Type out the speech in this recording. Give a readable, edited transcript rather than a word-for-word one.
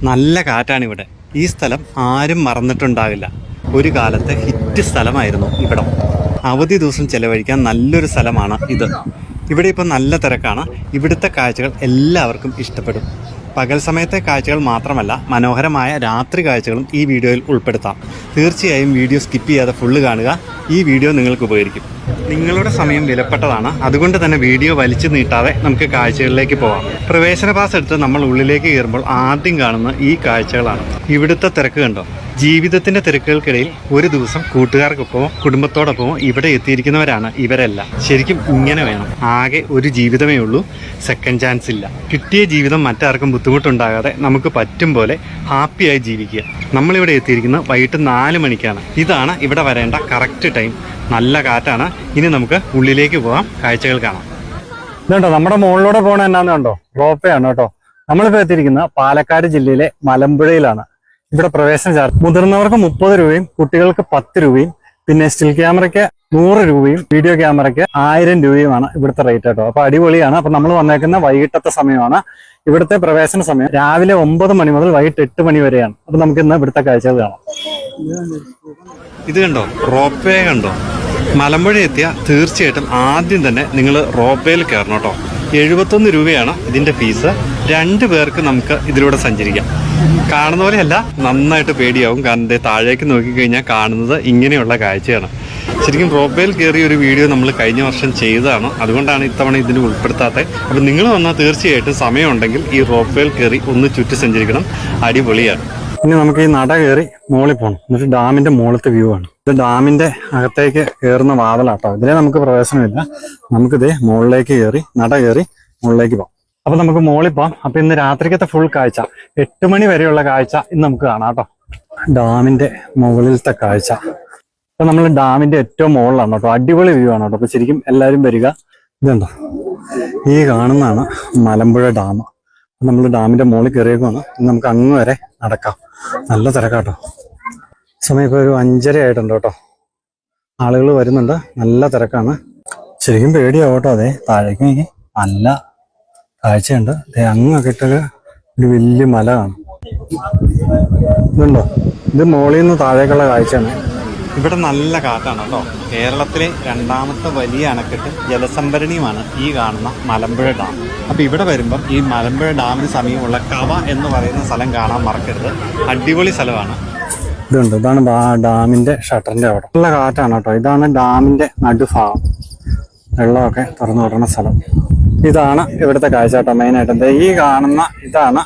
നല്ല കാറ്റാണ് ഇവിടെ. ഈ സ്ഥലം ആരും മറന്നിട്ടുണ്ടാവില്ല. ഒരു കാലത്തെ ഹിറ്റ് സ്ഥലമായിരുന്നു ഇവിടം. അവധി ദിവസം ചെലവഴിക്കാൻ നല്ലൊരു സ്ഥലമാണ് ഇത്. ഇവിടെ ഇപ്പോൾ നല്ല തിരക്കാണ്. ഇവിടുത്തെ കാഴ്ചകൾ എല്ലാവർക്കും ഇഷ്ടപ്പെടും. പകൽ സമയത്തെ കാഴ്ചകൾ മാത്രമല്ല, മനോഹരമായ രാത്രി കാഴ്ചകളും ഈ വീഡിയോയിൽ ഉൾപ്പെടുത്താം. തീർച്ചയായും വീഡിയോ സ്കിപ്പ് ചെയ്യാതെ ഫുള്ള് കാണുക. ഈ വീഡിയോ നിങ്ങൾക്ക് ഉപകരിക്കും. നിങ്ങളുടെ സമയം വിലപ്പെട്ടതാണ്. അതുകൊണ്ട് തന്നെ വീഡിയോ വലിച്ചു നീട്ടാതെ നമുക്ക് കാഴ്ചകളിലേക്ക് പോകാം. പ്രവേശന പാസ് എടുത്ത് നമ്മൾ ഉള്ളിലേക്ക് കയറുമ്പോൾ ആദ്യം കാണുന്ന ഈ കാഴ്ചകളാണ്. ഇവിടുത്തെ തിരക്ക് കണ്ടോ? ജീവിതത്തിൻ്റെ തിരക്കുകൾക്കിടയിൽ ഒരു ദിവസം കൂട്ടുകാർക്കൊപ്പമോ കുടുംബത്തോടൊപ്പമോ ഇവിടെ എത്തിയിരിക്കുന്നവരാണ് ഇവരെല്ലാം. ശരിക്കും ഇങ്ങനെ വേണം. ആകെ ഒരു ജീവിതമേ ഉള്ളൂ. സെക്കൻഡ് ചാൻസ് ഇല്ല. കിട്ടിയ ജീവിതം മറ്റാർക്കും ബുദ്ധിമുട്ടുണ്ടാകാതെ നമുക്ക് പറ്റും പോലെ ഹാപ്പിയായി ജീവിക്കുക. നമ്മളിവിടെ എത്തിയിരിക്കുന്നത് വൈകിട്ട് 4 മണിക്കാണ്. ഇതാണ് ഇവിടെ വരേണ്ട കറക്റ്റ് ടൈം. നല്ല കാറ്റാണ്. ഇനി നമുക്ക് ഉള്ളിലേക്ക് പോകാം, കാഴ്ചകൾ കാണാം. ഇതുണ്ടോ നമ്മുടെ മുകളിലൂടെ പോകണ എന്നാന്ന് കണ്ടോ? റോപ്പ് ആണ് കേട്ടോ. നമ്മളിപ്പോൾ എത്തിയിരിക്കുന്ന പാലക്കാട് ജില്ലയിലെ മലമ്പുഴയിലാണ്. ഇവിടെ പ്രവേശന ചാർജ് മുതിർന്നവർക്ക് 30 രൂപയും കുട്ടികൾക്ക് 10 രൂപയും പിന്നെ സ്റ്റിൽ ക്യാമറയ്ക്ക് 100 രൂപയും വീഡിയോ ക്യാമറയ്ക്ക് 1000 രൂപയുമാണ് ഇവിടുത്തെ റേറ്റ് കേട്ടോ. അപ്പൊ അടിപൊളിയാണ്. അപ്പൊ നമ്മൾ വന്നേക്കുന്ന വൈകിട്ടത്തെ സമയമാണ്. ഇവിടുത്തെ പ്രവേശന സമയം രാവിലെ 9 മണി മുതൽ വൈകിട്ട് 8 മണി വരെയാണ്. അപ്പൊ നമുക്ക് ഇന്ന് ഇവിടുത്തെ കാഴ്ചകൾ കാണാം. ഇത് കണ്ടോ? റോപ്പ് വേ കണ്ടോ? മലമ്പുഴ എത്തിയ തീർച്ചയായിട്ടും ആദ്യം തന്നെ നിങ്ങൾ റോപ്പ് വേയിൽ കയറണം കേട്ടോ. 71 രൂപയാണ് ഇതിന്റെ ഫീസ്. 2 പേർക്ക് നമുക്ക് ഇതിലൂടെ സഞ്ചരിക്കാം. കാണുന്ന പോലെയല്ല, നന്നായിട്ട് പേടിയാവും. കാരണം താഴേക്ക് നോക്കിക്കഴിഞ്ഞാൽ കാണുന്നത് ഇങ്ങനെയുള്ള കാഴ്ചയാണ്. ശരിക്കും റോപ്പ് വേയിൽ കയറിയ ഒരു വീഡിയോ നമ്മൾ കഴിഞ്ഞ വർഷം ചെയ്തതാണ്. അതുകൊണ്ടാണ് ഇത്തവണ ഇതിന് ഉൾപ്പെടുത്താത്തത്. അപ്പം നിങ്ങൾ വന്നാൽ തീർച്ചയായിട്ടും സമയമുണ്ടെങ്കിൽ ഈ റോപ്പ് വേയിൽ കയറി ഒന്ന് ചുറ്റി സഞ്ചരിക്കണം. അടിപൊളിയാണ്. ഇനി നമുക്ക് ഈ നട കയറി മുകളിൽ പോകണം. എന്നിട്ട് ഡാമിന്റെ മുകളിലത്തെ വ്യൂ ആണ്. ഇത് ഡാമിന്റെ അകത്തേക്ക് കയറുന്ന വാതിലാട്ടോ. ഇതിലെ നമുക്ക് പ്രവേശനമില്ല. നമുക്കിത് മുകളിലേക്ക് കയറി നട കയറി മുകളിലേക്ക് പോകാം. അപ്പൊ നമുക്ക് മുകളിൽ പോകാം. അപ്പൊ ഇന്ന് രാത്രിക്കത്തെ ഫുൾ കാഴ്ച 8 മണി വരെയുള്ള കാഴ്ച ഇന്ന് നമുക്ക് കാണാം കേട്ടോ. ഡാമിന്റെ മുകളിലത്തെ കാഴ്ച. അപ്പൊ നമ്മൾ ഡാമിന്റെ ഏറ്റവും മുകളിലാണ് കേട്ടോ. അടിപൊളി വ്യൂ ആണ് കേട്ടോ. അപ്പൊ ശരിക്കും എല്ലാവരും വരിക. ഇതുണ്ടോ? ഈ കാണുന്നതാണ് മലമ്പുഴ ഡാം. നമ്മൾ ഡാമിന്റെ മുകളിൽ കയറിയേക്കുവാണ്. നമുക്ക് അങ്ങ് വരെ നടക്കാം. നല്ല തിരക്കാട്ടോ. സമയം ഇപ്പോൾ ഒരു 5:30 ആയിട്ടുണ്ട് കേട്ടോ. ആളുകൾ വരുന്നുണ്ട്. നല്ല തിരക്കാണ്. ശരിക്കും പേടിയാവട്ടോ. അതെ താഴേക്ക് നോക്കി നല്ല കാഴ്ചയുണ്ട്. അങ്ങൊക്കെ ഇട്ടൊരു വലിയ മല കാണും. ഇതുണ്ടോ? ഇത് മുകളിൽ നിന്ന് താഴേക്കുള്ള കാഴ്ചയാണ്. ഇവിടെ നല്ല കാറ്റാണ് കേട്ടോ. കേരളത്തിലെ 2ാമത്തെ വലിയ അണക്കെട്ടും ജലസംഭരണിയുമാണ് ഈ കാണുന്ന മലമ്പുഴ ഡാം. അപ്പോൾ ഇവിടെ വരുമ്പം ഈ മലമ്പുഴ ഡാമിന് സമീപമുള്ള കവ എന്ന് പറയുന്ന സ്ഥലം കാണാൻ മറക്കരുത്. അടിപൊളി സ്ഥലമാണ്. ഇതുണ്ട്. ഇതാണ് ഡാമിന്റെ ഷട്ടറിന്റെ അവിടെ. നല്ല കാറ്റാണ് കേട്ടോ. ഇതാണ് ഡാമിന്റെ നടുഭാഗം. വെള്ളമൊക്കെ തുറന്നു വിടുന്ന സ്ഥലം. ഇതാണ് ഇവിടുത്തെ കാഴ്ച കേട്ടോ. മെയിനായിട്ട് ഈ കാണുന്ന ഇതാണ്